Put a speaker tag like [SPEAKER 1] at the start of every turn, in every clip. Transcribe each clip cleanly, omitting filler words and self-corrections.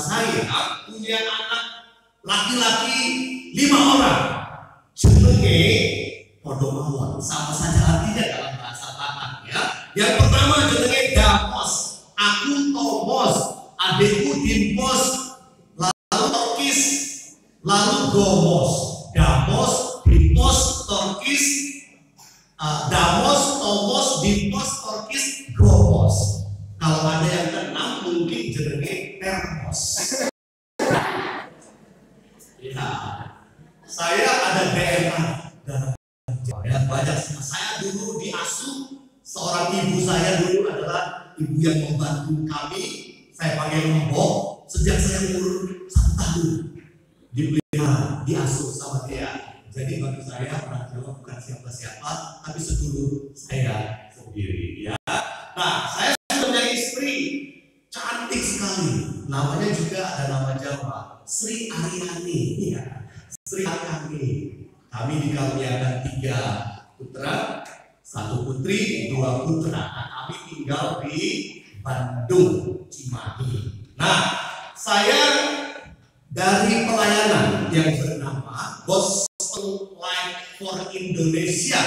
[SPEAKER 1] saya punya anak laki-laki 5 orang. Jenenge padha mawon, sama saja artinya dalam bahasa Tatar ya. Yang pertama jenenge Damos, aku Tomos, adikku Dimpos, lalu Torkis, lalu Gomos. Damos, Dimpos, Torkis, Damos, Tomos, Dimpos, Torkis, Gomos. Kalau ada yang keenam mungkin jenenge Termos. Ya, saya ada DNA dan banyak. Saya dulu diasuh, seorang ibu saya dulu adalah ibu yang membantu kami. Saya panggil Mbok sejak saya umur 1 tahun. Dipelihara, diasuh sama dia. Jadi bagi saya orang Jawa bukan siapa-siapa, tapi sedulur saya sendiri. Ya. Nah, saya sudah punya istri cantik sekali. Namanya juga ada nama Jawa, Sri Aryani. Ya. Sri Aryani. Kami dikaruniakan 3 putra, 1 putri, 2 putra. Nah, kami tinggal di Bandung, Cimahi. Nah, saya dari pelayanan yang bernama Gospel Light for Indonesia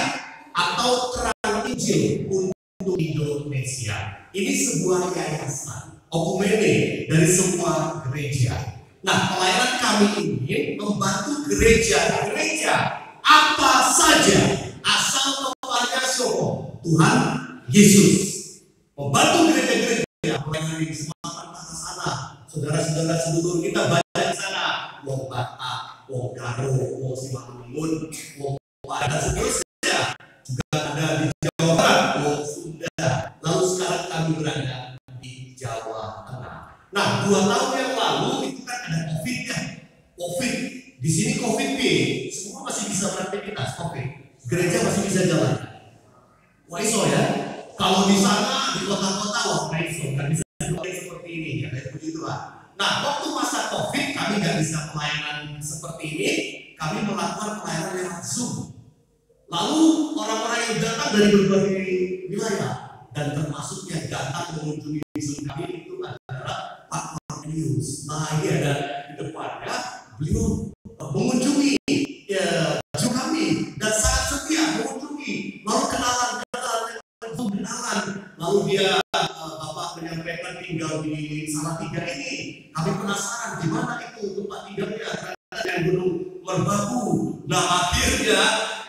[SPEAKER 1] atau Terang Injil untuk Indonesia. Ini sebuah yayasan okumene dari semua gereja. Nah, pelayanan kami ini membantu gereja-gereja apa saja asal kepada Tuhan Yesus. Membantu gereja-gereja pelayanan di Sumatera sana. Saudara-saudara sedulur kita banyak di sana. Wong Batak, Wong Karo, Wong Simalungun, Wong dan seterusnya. Juga ada di Jawa Barat, Wong Sunda. Lalu sekarang kami berada di Jawa Tengah. Nah, 2 tahun yang lalu itu kan ada COVID ya. COVID. Di sini COVID semua masih bisa beraktivitas COVID. Gereja masih bisa jalan. Wah iso ya. Kalau di sana di kota-kota wah iso kan bisa seperti ini ya kayak begitu lah. Nah, waktu masa COVID kami nggak bisa pelayanan seperti ini. Kami melakukan pelayanan lewat Zoom. Lalu orang-orang yang datang dari berbagai wilayah dan termasuknya datang mengunjungi Zoom kami itu adalah Pak Cornelius. Nah, ini ada di depannya, beliau mengunjungi ya, Zoom kami dan sangat setia mengunjungi. Lalu kenalan, lalu dia Bapak menyampaikan tinggal di Salatiga ini. Kami penasaran gimana itu tempat tinggalnya yang Gunung Merbabu. Nah, akhirnya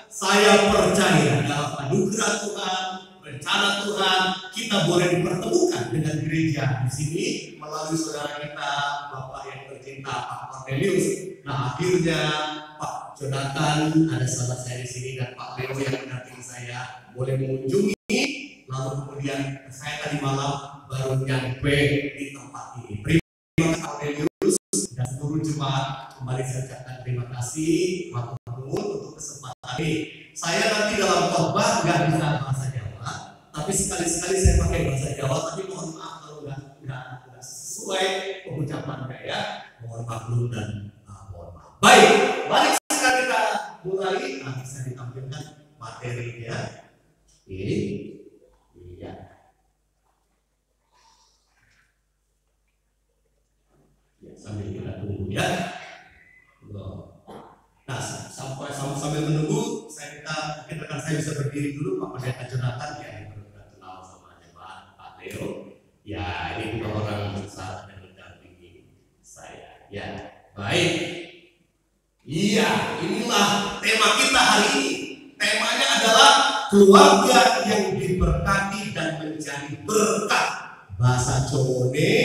[SPEAKER 1] saya percaya dalam anugerah Tuhan, rencana Tuhan, kita boleh dipertemukan dengan gereja di sini melalui saudara kita, Bapak yang tercinta Pak Cornelius. Nah, akhirnya Pak Jonathan, ada sahabat saya di sini, dan Pak Leo yang mendampingi saya boleh mengunjungi. Lalu kemudian saya tadi malam baru nyampe di tempat ini. Terima kasih Cornelius dan seluruh jemaat. Kembali saya ucapkan terima kasih untuk kesempatan ini. Saya nanti dalam khotbah nggak bisa bahasa Jawa, tapi sekali-sekali saya pakai bahasa Jawa. Tapi mohon maaf kalau nggak sesuai pengucapannya ya. Mohon maklum dan mohon maaf. Baik, mari sekarang kita mulai. Nah, bisa ditampilkan materinya. Ini, iya. Ya, sambil kita tunggu ya. Nah, sambil menunggu, kita rekan saya bisa berdiri dulu. Pak Pendeta Jonathan ya, yang kenal sama jemaat Pak Leo. Ya, ini juga orang besar dan mendampingi saya. Ya, baik. Iya, inilah tema kita hari ini. Temanya adalah keluarga yang diberkati dan menjadi berkat. Bahasa Jawone,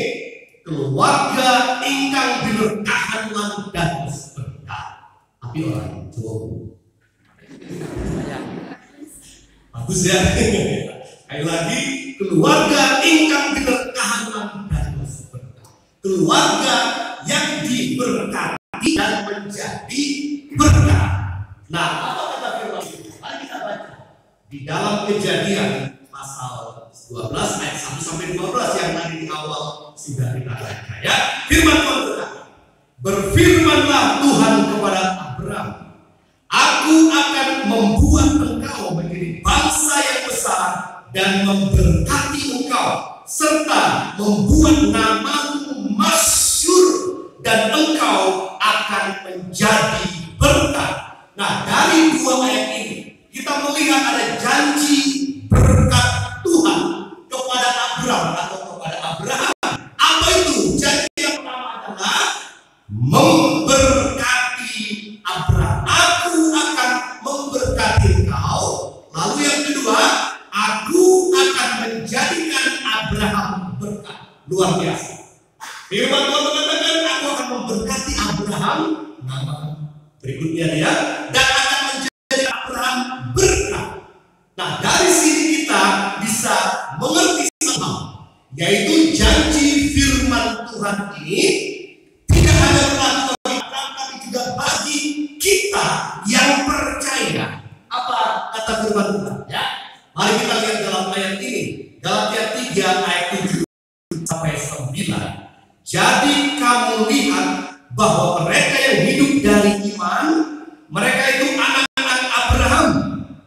[SPEAKER 1] keluarga ingkang diberkahan lan dados berkat. Tapi orang Jawa bagus ya. Sekali lagi, keluarga ingkang diberkahan lan dados berkat. Keluarga yang diberkati dan menjadi berkat. Nah, apa kata firman itu? Mari kita baca di dalam Kejadian pasal 12 ayat 1 sampai 12 yang tadi di awal sudah kita baca ya. Firman Tuhan berkata, berfirmanlah Tuhan kepada Abraham, aku akan membuat engkau menjadi bangsa yang besar dan memberkati engkau serta membuat namamu masyhur dan engkau akan menjadi berkat. Nah, dari dua ayat ini kita melihat ada janji berkat Tuhan kepada Abraham atau kepada Abraham. Apa itu? Janji yang pertama adalah memberkati Abraham. Aku akan memberkati engkau. Lalu yang kedua, aku akan menjadikan Abraham berkat. Luar biasa. Firman Tuhan mengatakan, aku akan memberkati Abraham. Nama berikutnya dia, dan akan menjadi Abraham berkat. Nah, dari sini kita bisa mengerti sama, yaitu janji firman Tuhan ini tidak hanya berlaku bagi Abraham, tapi juga bagi kita yang percaya. Apa kata firman Tuhan? Ya, mari kita lihat dalam ayat ini, Galatia 3 ayat 7 sampai 9. Jadi kamu lihat bahwa mereka yang hidup dari iman, mereka itu anak-anak Abraham.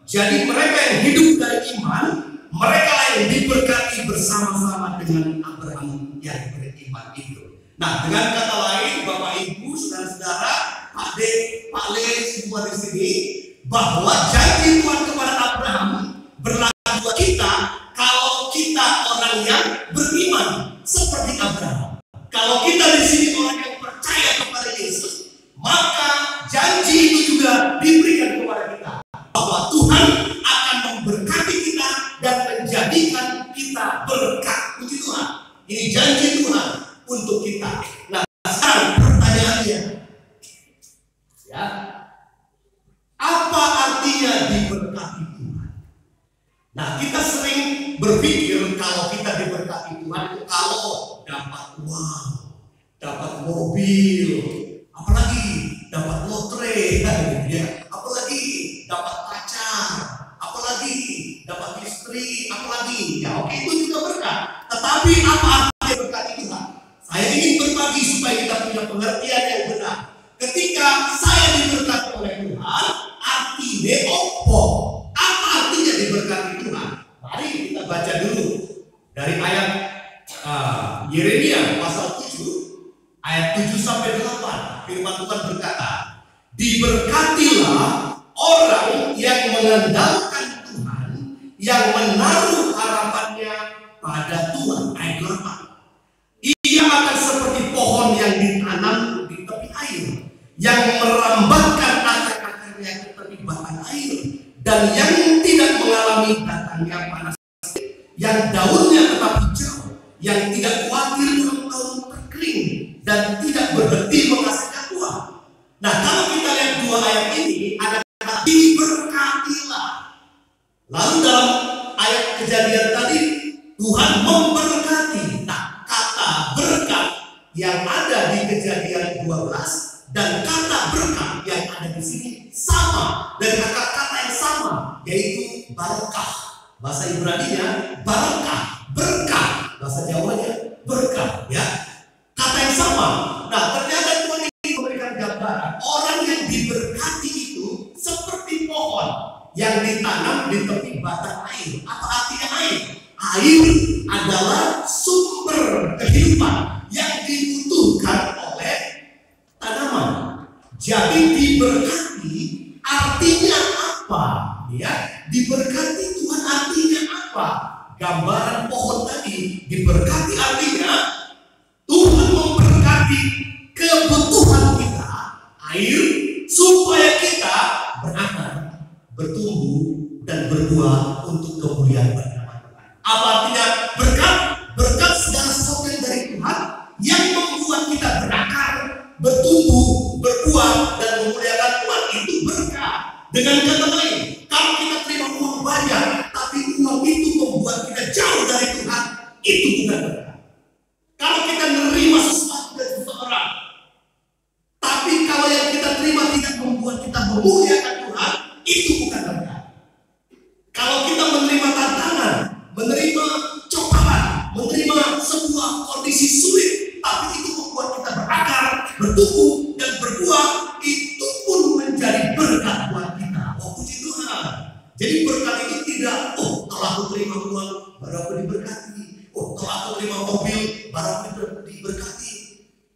[SPEAKER 1] Jadi mereka yang hidup dari iman, mereka yang diberkati bersama-sama dengan Abraham yang beriman itu. Nah, dengan kata lain, Bapak Ibu, saudara-saudara, Pak D, Pak Le, semua di sini, bahwa janji Tuhan kepada Abraham berlaku buat kita kalau kita orang yang beriman seperti Abraham. Kalau kita di sini orang yang percaya kepada Yesus, maka janji itu juga diberikan kepada kita bahwa Tuhan akan memberkati kita dan menjadikan kita berkat. Puji Tuhan. Ini janji Tuhan untuk kita. Nah, sekarang pertanyaannya, ya, apa artinya diberkati Tuhan? Nah, kita sering berpikir kalau kita diberkati Tuhan itu kalau dapat uang, dapat mobil, apalagi dapat lotre, ya, apalagi dapat pacar, apalagi dapat istri, apalagi, ya oke, itu juga berkat. Tetapi apa artinya berkat itu? Saya ingin berbagi supaya kita punya pengertian yang benar. Ketika saya diberkati oleh Tuhan, artinya apa? Apa artinya diberkati Tuhan? Mari kita baca dulu dari ayat Yeremia pasal 7 ayat 7 sampai 8. Firman Tuhan berkata, diberkatilah orang yang mengandalkan Tuhan, yang menaruh harapannya pada Tuhan. Ayat 8. Ia akan seperti pohon yang ditanam di tepi air, yang merambatkan akar-akarnya ke tepi batang air, dan yang tidak mengalami datangnya panas, yang daunnya tetap hijau, yang tidak khawatir dalam tahun terkering, dan tidak berhenti menghasilkan buah. Nah, kalau kita lihat dua ayat ini, ada kata diberkatilah. Lalu dalam ayat Kejadian tadi, Tuhan memberkati. Nah, kata berkat yang ada di Kejadian 12 dan kata berkat yang ada di sini sama, dari kata-kata yang sama, yaitu barakah. Bahasa Ibrani-nya barakah, berkah. Bahasa Jawanya berkah, ya. Kata yang sama. Nah, ternyata Tuhan ini memberikan gambaran orang yang diberkati itu seperti pohon yang ditanam di tepi batang air. Apa artinya air? Air adalah sumber kehidupan yang dibutuhkan oleh tanaman. Jadi diberkati artinya apa? Ya, diberkati Tuhan artinya apa? Gambaran pohon tadi, diberkati artinya Tuhan memberkati kebutuhan kita, air, supaya kita berakar, bertumbuh, dan berbuah untuk kemuliaan nama Tuhan. Apa artinya berkat? Berkat segala sesuatu yang dari Tuhan yang membuat kita berakar, bertumbuh, berbuah, dan memuliakan Tuhan, itu berkat. Dengan kata lain, kalau kita terima uang banyak, tapi uang itu membuat kita jauh dari Tuhan, itu bukan berkat. Kalau kita menerima sesuatu dari seseorang, tapi kalau yang kita terima tidak membuat kita memuliakan Tuhan, itu bukan berkat. Kalau kita menerima tantangan, menerima cobaan, menerima sebuah kondisi sulit, tapi itu membuat kita berakar, bertumbuh, dan berbuah, itu pun menjadi berkat buat kita. Oh, puji Tuhan. Jadi berkat itu tidak, oh kalau aku terima uang, baru aku diberkati. Oh, kalau aku terima mobil, baru aku diberkati.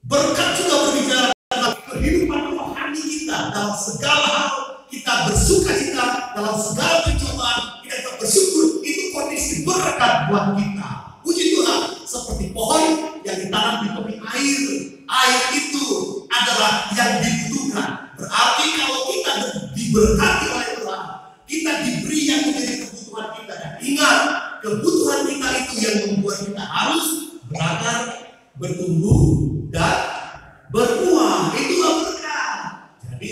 [SPEAKER 1] Berkat juga berbicara tentang kehidupan rohani kita. Dalam segala hal kita bersuka cita, dalam segala pencobaan kita bersyukur. Itu kondisi berkat buat kita. Puji Tuhan, seperti pohon yang ditanam di tepi air. Air itu adalah yang dibutuhkan. Berarti kalau kita diberkati oleh Tuhan, kita diberi yang menjadi kebutuhan kita. Dan ingat, kebutuhan kita itu yang membuat kita harus berakar, bertumbuh, dan berbuah. Itulah berkat. Jadi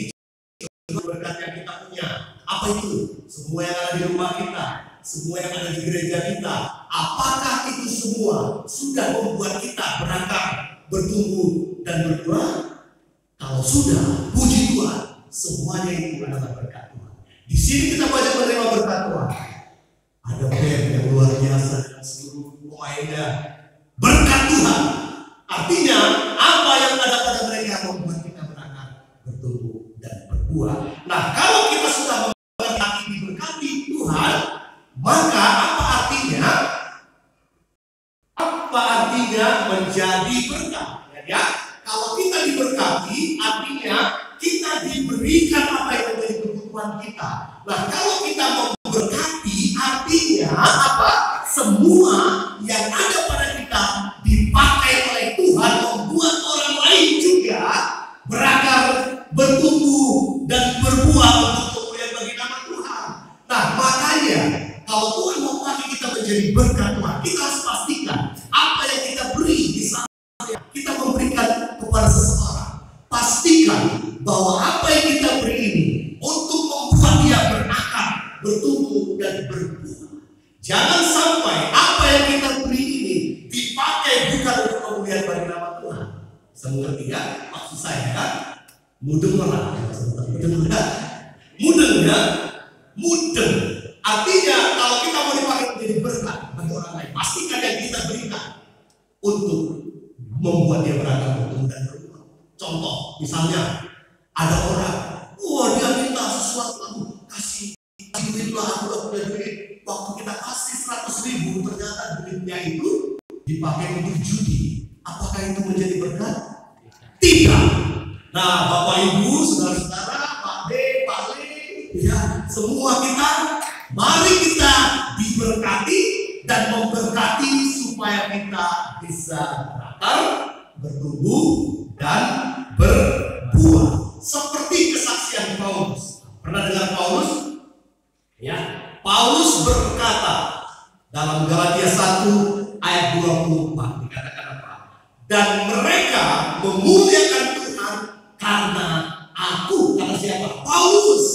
[SPEAKER 1] berkat yang kita punya, apa itu? Semua yang ada di rumah kita, semua yang ada di gereja kita, apakah itu semua sudah membuat kita berakar, bertumbuh, dan berbuah? Kalau sudah, puji Tuhan, semuanya itu adalah berkat Tuhan. Di sini kita banyak menerima berkat Tuhan. Ada band yang luar biasa dengan seluruh pemainnya. Berkat Tuhan. Artinya apa yang ada pada mereka membuat kita berakar, bertumbuh, dan berbuah. Nah, kalau kita sudah diberkati Tuhan, maka apa artinya? Apa artinya menjadi berkat? Ya, kalau kita diberkati, artinya kita diberikan apa yang menjadi kebutuhan kita. Nah, kalau kita memberkati, artinya apa? Semua yang ada pada kita dipakai oleh Tuhan membuat orang lain juga berakar, bertumbuh, dan berbuah untuk kemuliaan bagi nama Tuhan. Nah, makanya kalau Tuhan mau pakai kita menjadi berkat Tuhan, kita harus pastikan apa yang kita beri di sana kita memberikan kepada seseorang. Pastikan bahwa apa yang kita beri ini untuk membuat dia berakar, bertumbuh, dan berbuah. Jangan sampai apa yang kita beri ini dipakai bukan untuk kemuliaan bagi nama Tuhan. Bisa mengerti kan? Maksud saya kan? Mudeng lah. Mudeng ya? Mudeng. Artinya kalau kita mau dipakai menjadi berkat bagi orang lain, pastikan yang kita berikan untuk membuat dia berakar, bertumbuh, dan berbuah. Contoh, misalnya ada orang, dia minta sesuatu, kasih duit lah, aku udah punya duit. Waktu kita kasih 100.000, ternyata duitnya itu dipakai untuk judi. Apakah itu menjadi berkat? Tidak. Nah, Bapak Ibu, saudara-saudara, Pak D, Pak Le, ya, semua kita, mari kita diberkati dan memberkati supaya kita bisa berakar, bertumbuh, dan berbuah. Seperti kesaksian Paulus. Pernah dengar Paulus? Ya, Paulus berkata dalam Galatia 1 ayat 24, dikatakan apa? Dan mereka memuliakan Tuhan karena aku. Kata siapa? Paulus.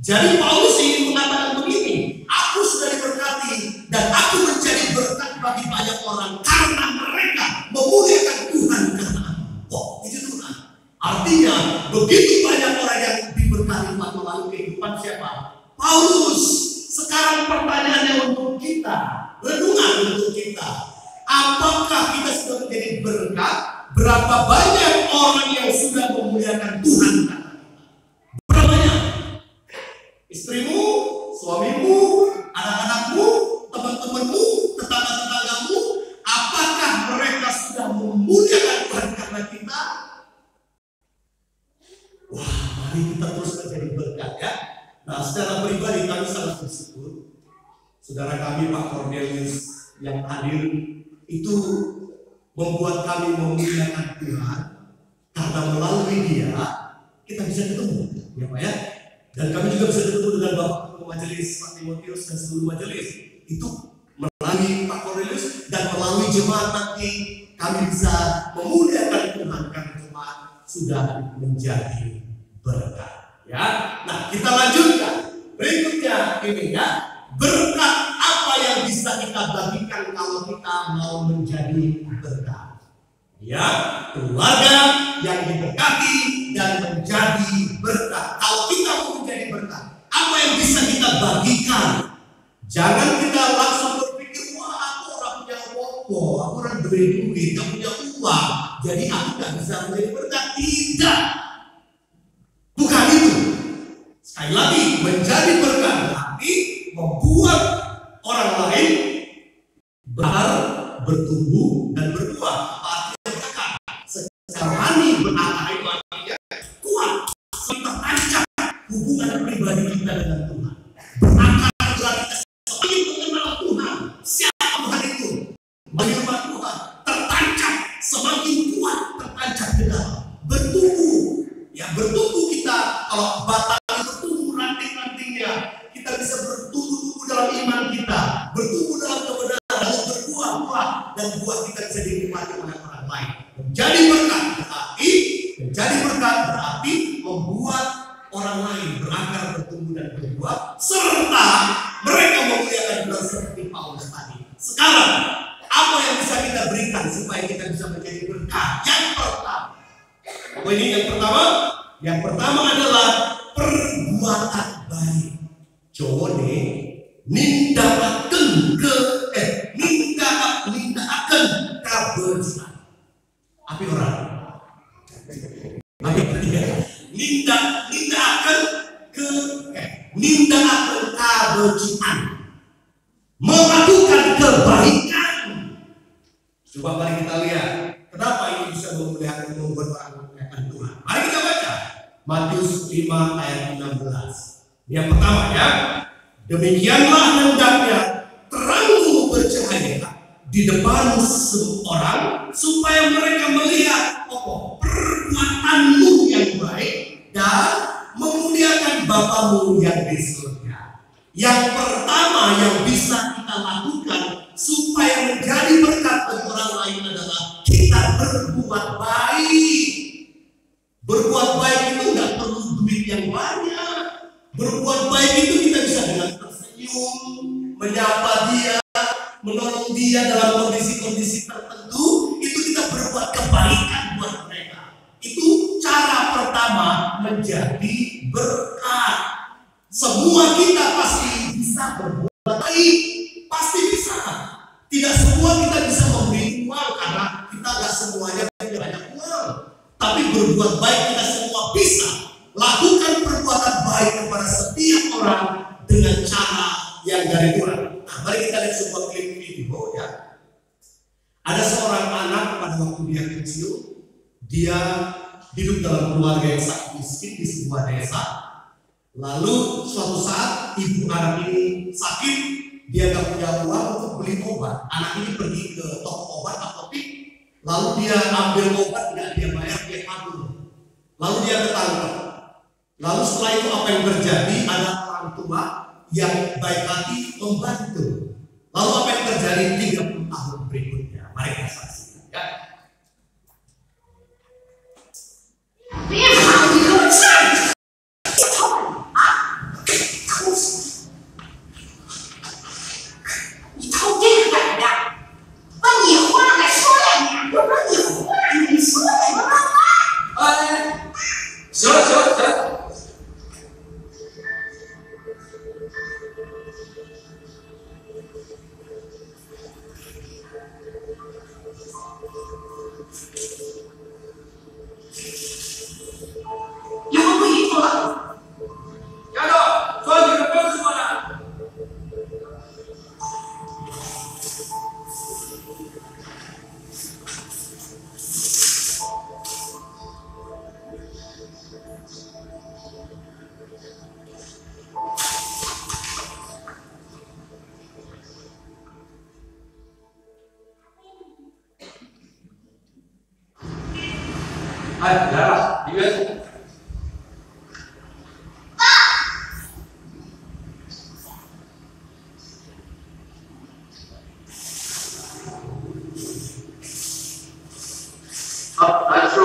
[SPEAKER 1] Jadi Paulus ingin mengatakan begini, aku sudah diberkati dan aku menjadi berkat bagi banyak orang karena mereka memuliakan Tuhan karena aku. Itu Tuhan. Artinya begitu banyak orang yang diberkati Tuhan melalui kehidupan siapa? Paulus. Sekarang pertanyaannya untuk kita, renungan untuk kita, apakah kita sudah menjadi berkat? Berapa banyak orang yang sudah memuliakan Tuhan? Berapa banyak? Istrimu, suamimu, anak-anakmu, teman-temanmu, tetangga-tetanggamu, apakah mereka sudah memuliakan Tuhan karena kita? Wah, mari kita terus menjadi berkat ya. Nah, secara pribadi kami sangat bersyukur saudara kami Pak Cornelius yang hadir itu membuat kami memuliakan Tuhan karena melalui dia kita bisa ketemu ya Pak ya. Dan kami juga bisa ketemu dengan Bapak Ketua Majelis Pak Timotius dan seluruh majelis. Itu melalui Pak Cornelius dan melalui jemaat nanti kami bisa memuliakan Tuhan karena jemaat sudah menjadi berkat. Ya, nah kita lanjutkan. Berikutnya ini ya, berkat apa yang bisa kita bagikan kalau kita mau menjadi berkat? Ya, keluarga yang diberkati dan menjadi berkat. Kalau kita mau menjadi berkat, apa yang bisa kita bagikan? Jangan kita langsung berpikir, wah aku orang punya apa, aku orang duit, aku punya uang, jadi aku gak bisa menjadi berkat. Tidak. Bukan itu. Sekali lagi, menjadi berkat berarti membuat orang lain berakar, bertumbuh, dan berbuah. Artinya berkat secara menjadi berkat berarti membuat orang lain berakar, bertumbuh dan berbuah, serta mereka memuliakan Tuhan seperti Paulus tadi. Sekarang apa yang bisa kita berikan supaya kita bisa menjadi berkat? Yang pertama adalah perbuatan baik. Jone nindakaken kebajikan. Api orang. Nindakaken kebajikan. Melakukan kebaikan. Coba mari kita lihat kenapa ini bisa memuliakan, membuat orang memuliakan Tuhan. Mari kita baca Matius 5 ayat 16. Yang pertama ya, demikianlah hendaknya terangmu bercahaya di depan semua orang, supaya mereka melihat perbuatanmu yang baik dan memuliakan Bapamu yang di surga. Yang pertama yang bisa kita lakukan supaya menjadi berkat bagi orang lain adalah kita berbuat baik. Berbuat baik itu nggak perlu duit yang banyak. Berbuat baik itu kita bisa dengan tersenyum, menyapa dia, menolong dia dalam kondisi-kondisi tertentu. Itu kita berbuat kebaikan buat mereka. Itu cara pertama menjadi berkat. Semua kita pasti bisa berbuat baik, pasti bisa. Tidak semua kita bisa memberi uang karena kita nggak semuanya punya banyak uang. Tapi berbuat baik kita semua bisa. Lakukan perbuatan baik kepada setiap orang dengan cara yang dari Tuhan. Nah, mari kita lihat sebuah klip video ya. Ada seorang anak pada waktu dia kecil, dia hidup dalam keluarga yang sangat miskin di sebuah desa. Lalu suatu saat ibu anak ini sakit, dia gak punya uang untuk beli obat. Anak ini pergi ke toko obat, apotek, lalu dia ambil obat, tidak dia bayar, dia kabur. Lalu dia ketangkep. Lalu setelah itu apa yang terjadi? Ada orang tua yang baik hati membantu. Lalu apa yang terjadi 30 tahun berikutnya? Mari kita saksikan ya.
[SPEAKER 2] 别跑，你给我站！你偷这个干什么？把你话再说两遍，我说你话你说什么话？哎，行了行了行了。以后不许偷了。丫头，说你们不是说的。哎，来了，李约。好，来说。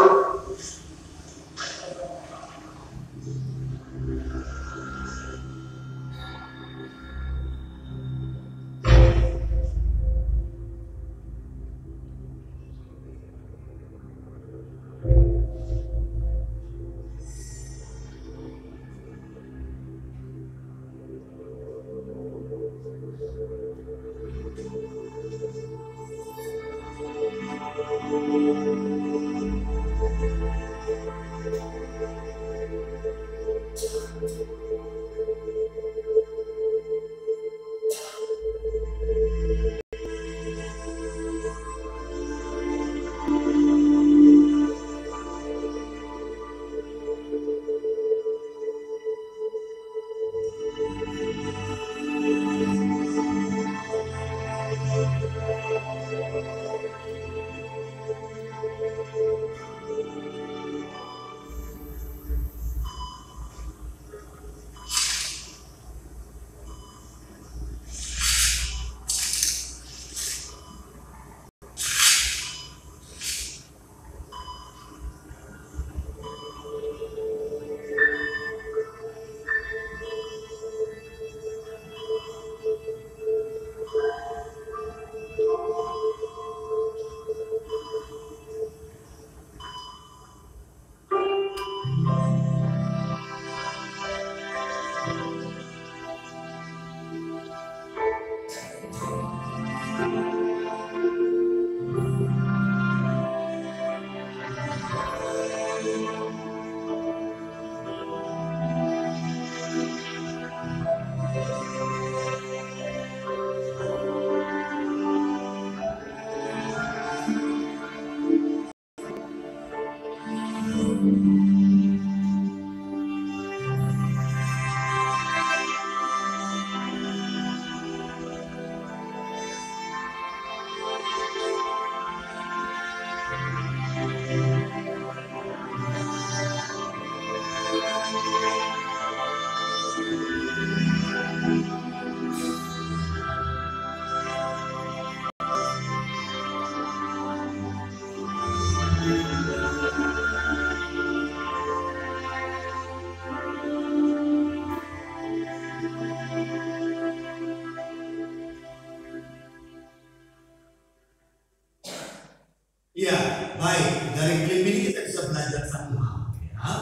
[SPEAKER 1] Baik, dari klip ini kita bisa belajar satu hal, ya,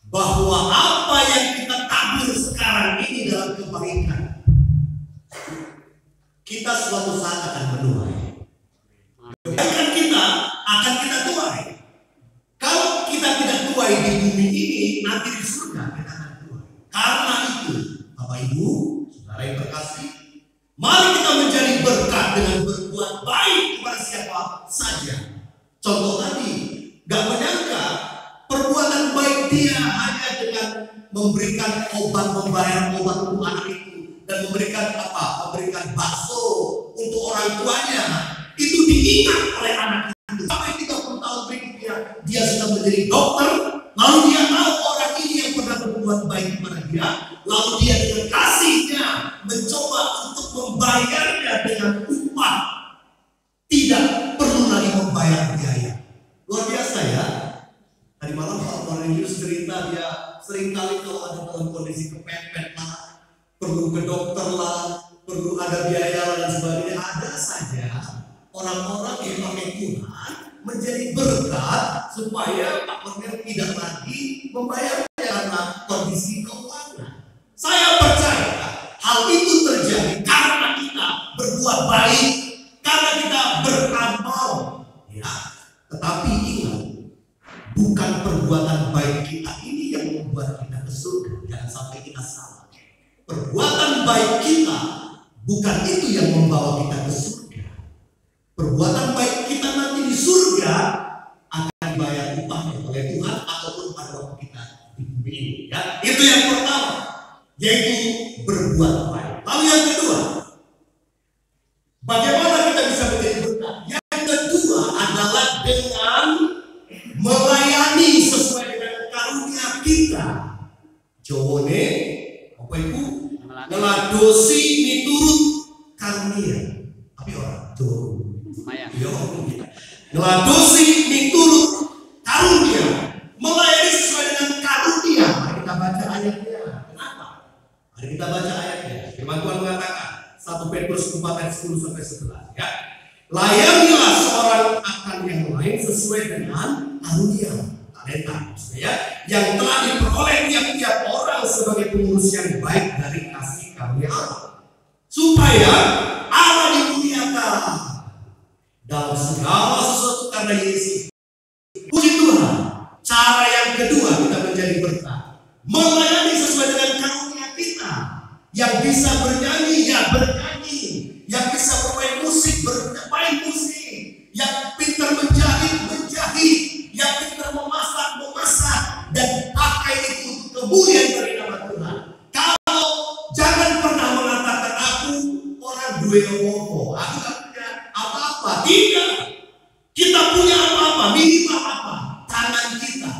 [SPEAKER 1] bahwa apa yang kita tabur sekarang ini dalam kebaikan, kita suatu saat akan menuai. Kebaikan kita akan kita tuai. Kalau kita tidak tuai di bumi ini, nanti di surga kita akan tuai. Karena itu, Bapak Ibu, saudara yang terkasih, mari kita menjadi berkat dengan berbuat baik kepada siapa saja. Contoh tadi, gak menyangka perbuatan baik dia hanya dengan memberikan obat, membayar obat untuk anak itu, dan memberikan apa? Memberikan bakso untuk orang tuanya. Itu diingat oleh anak itu. Sampai 30 tahun berikutnya dia sudah menjadi dokter, lalu dia tahu orang ini yang pernah berbuat baik kepada dia, lalu dia dengan kasihnya mencoba untuk membayarnya dengan upah. Tidak perlu lagi membayar biaya. Luar biasa ya. Tadi malam Pak Cornelius cerita dia seringkali kalau ada dalam kondisi kepepet lah, perlu ke dokter lah, perlu ada biaya dan sebagainya. Ada saja orang-orang yang pakai Tuhan menjadi berkat supaya Pak Cornelius tidak lagi membayarnya karena kondisi keuangan. Saya percaya hal itu terjadi karena kita berbuat baik, karena kita beramal, ya. Tetapi ingat, bukan perbuatan baik kita ini yang membuat kita ke surga. Jangan sampai kita salah. Perbuatan baik kita bukan itu yang membawa kita ke surga. Perbuatan baik kita nanti di surga akan dibayar upahnya oleh Tuhan ataupun pada waktu kita di bumi ini. Ya, itu yang pertama, yaitu berbuat baik. Lalu yang kedua, bagaimana kita bisa menjadi berkat? Yang kedua adalah dengan melayani sesuai dengan karunia kita. Jowone, apa itu? Ngeladosi miturut karunia. Tapi orang Jawa. Ngeladosi miturut karunia. Melayani sesuai dengan karunia. Mari kita baca ayatnya. Kenapa? Mari kita baca ayatnya. Firman Tuhan mengatakan 1 Petrus 4 ayat 10 sampai 11, ya. Layanilah seorang akan yang lain sesuai dengan karunia, talenta, ya, yang telah diperoleh tiap-tiap orang sebagai pengurus yang baik dari kasih karunia Allah, supaya Allah dimuliakan dalam segala sesuatu karena Yesus. Puji Tuhan. Cara yang kedua kita menjadi berkat, melayani sesuai dengan karunia kita. Yang bisa bernyanyi, ya bernyanyi. Yang bisa bermain musik, bermain musik. Yang pintar menjahit, menjahit. Yang pintar memasak, memasak. Dan pakai itu untuk kemuliaan dari nama Tuhan. Kalau jangan pernah mengatakan aku orang duwe opo, aku gak punya apa-apa. Tidak. Kita punya apa-apa, minimal apa? Tangan kita.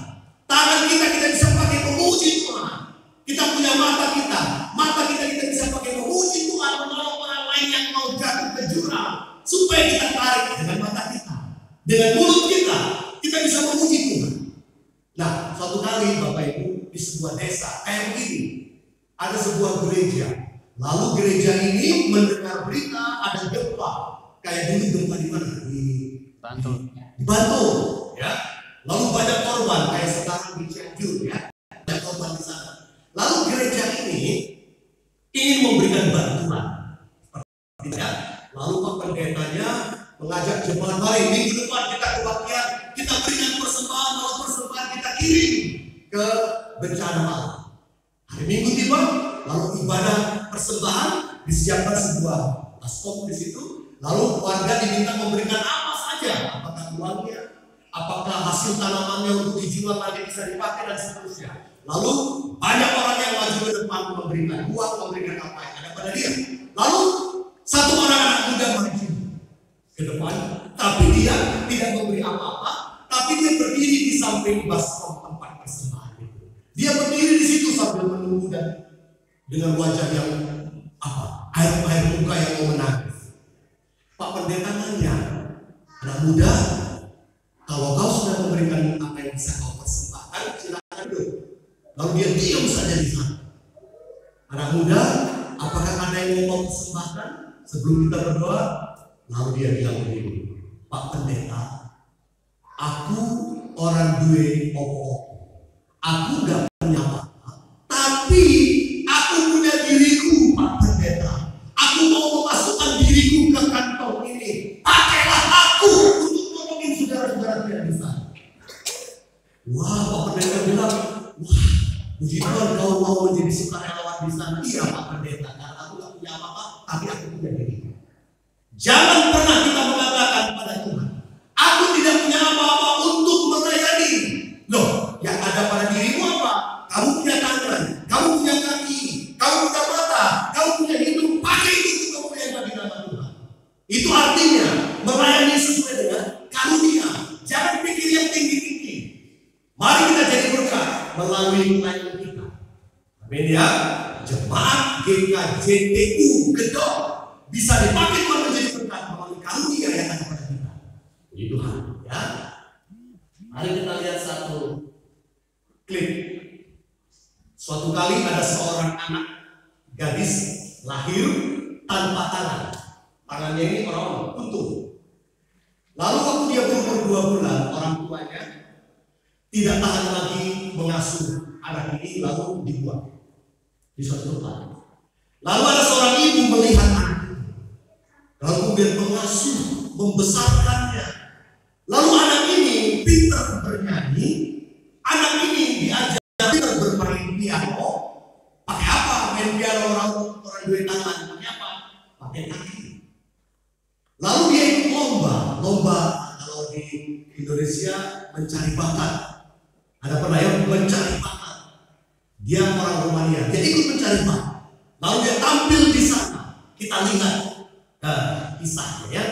[SPEAKER 1] Tangan kita bisa pakai memuji Tuhan. Kita punya mata kita. Mata kita bisa pakai memuji Tuhan, menolong orang lain yang mau jatuh ke jurang, supaya kita tarik dengan mata kita, dengan mulut kita bisa memuji Tuhan. Nah, suatu kali Bapak Ibu di sebuah desa kayak begini, ada sebuah gereja. Lalu gereja ini mendengar berita ada gempa, kayak dulu gempa di mana? Di Bantul. Di Bantul, ya. Lalu banyak korban kayak sekarang di Cianjur, ya. Banyak korban di sana. Lalu gereja ini ingin memberikan bantuan, ya. Lalu Pak Pendetanya mengajak jemaat, mari minggu depan kita kebaktian, kita berikan persembahan, lalu persembahan kita kirim ke bencana alam. Hari Minggu tiba, lalu ibadah persembahan, disiapkan sebuah baskom di situ, lalu warga diminta memberikan apa saja, apakah uangnya, apakah hasil tanamannya untuk dijual nanti bisa dipakai dan seterusnya. Lalu banyak orang yang maju ke depan memberikan uang, memberikan apa yang ada pada dia. Lalu satu orang anak muda maju ke depan, tapi dia tidak memberi apa-apa, tapi dia berdiri di samping baskom tempat persembahan itu. Dia berdiri di situ sambil menunggu dan dengan wajah yang apa? Air muka yang mau menangis. Pak Pendeta nanya, anak muda, kalau kau sudah memberikan apa yang bisa kau persembahkan, silakan duduk. Lalu dia diam saja di sana. Anak muda, apakah ada yang mau sebelum kita berdoa? Lalu dia bilang begini, Pak Pendeta, Aku orang duwe opo-opo. Aku gak punya apa-apa, tapi aku punya diriku, Pak Pendeta. Aku mau memasukkan diriku ke kantong ini. Pakailah aku untuk nolongin saudara-saudara yang bisa. Wah, Pak Pendeta bilang, wah, puji Tuhan kau mau menjadi sukarelawan di sana. Iya, Pak Pendeta, karena aku gak punya apa-apa, tapi aku punya diriku. Jangan pernah kita mengatakan pada Tuhan, aku tidak punya apa-apa untuk melayani. Loh, yang ada pada dirimu apa? Kamu punya tangan, kamu punya kaki, kamu punya mata, kamu punya hidup. Pakai itu untuk kemuliaan bagi nama Tuhan. Itu artinya melayani sesuai dengan karunia. Jangan pikir yang tinggi-tinggi. Mari kita jadi berkat melalui pelayanan kita. Amin ya. Jemaat GKJTU Gedong bisa dipakai Tuhan menjadi berkat melalui karunia yang ada pada kita. Puji Tuhan ya. Mari kita lihat satu klip. Suatu kali ada seorang anak gadis lahir tanpa tangan. Tangannya ini orang buntung. Lalu waktu dia berumur 2 bulan, orang tuanya tidak tahan lagi mengasuh anak ini, lalu dibuang di suatu tempat. Lalu ada seorang ibu melihat anak itu, lalu kemudian mengasuh, membesarkannya. Lalu anak ini pintar bernyanyi, anak ini diajar pintar bermain piano. Pakai apa main piano orang dua tangan? Pakai apa? Pakai kaki. Lalu dia ikut lomba kalau di Indonesia mencari bakat. Ada pernah yang mencari bakat. Dia orang Romania, dia ikut mencari bakat. Lalu dia tampil di sana. Kita lihat kisahnya ya.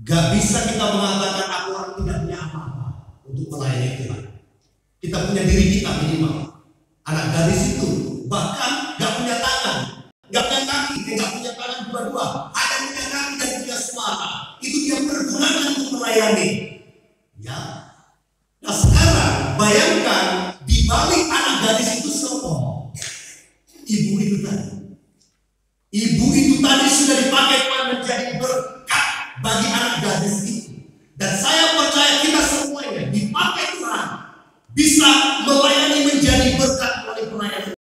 [SPEAKER 1] Gak bisa kita mengatakan aku orang tidak punya apa-apa untuk melayani Tuhan. Kita punya diri kita minimal. Anak gadis itu bahkan gak punya tangan, gak punya kaki, dia gak punya tangan dua-dua, hanya punya kaki dan punya suara. Itu dia pergunakan untuk melayani. Ya. Nah sekarang bayangkan di balik anak gadis itu siapa? Ibu itu tadi. Ibu itu tadi sudah dipakai Tuhan menjadi berkat bagi anak gadis itu. Dan saya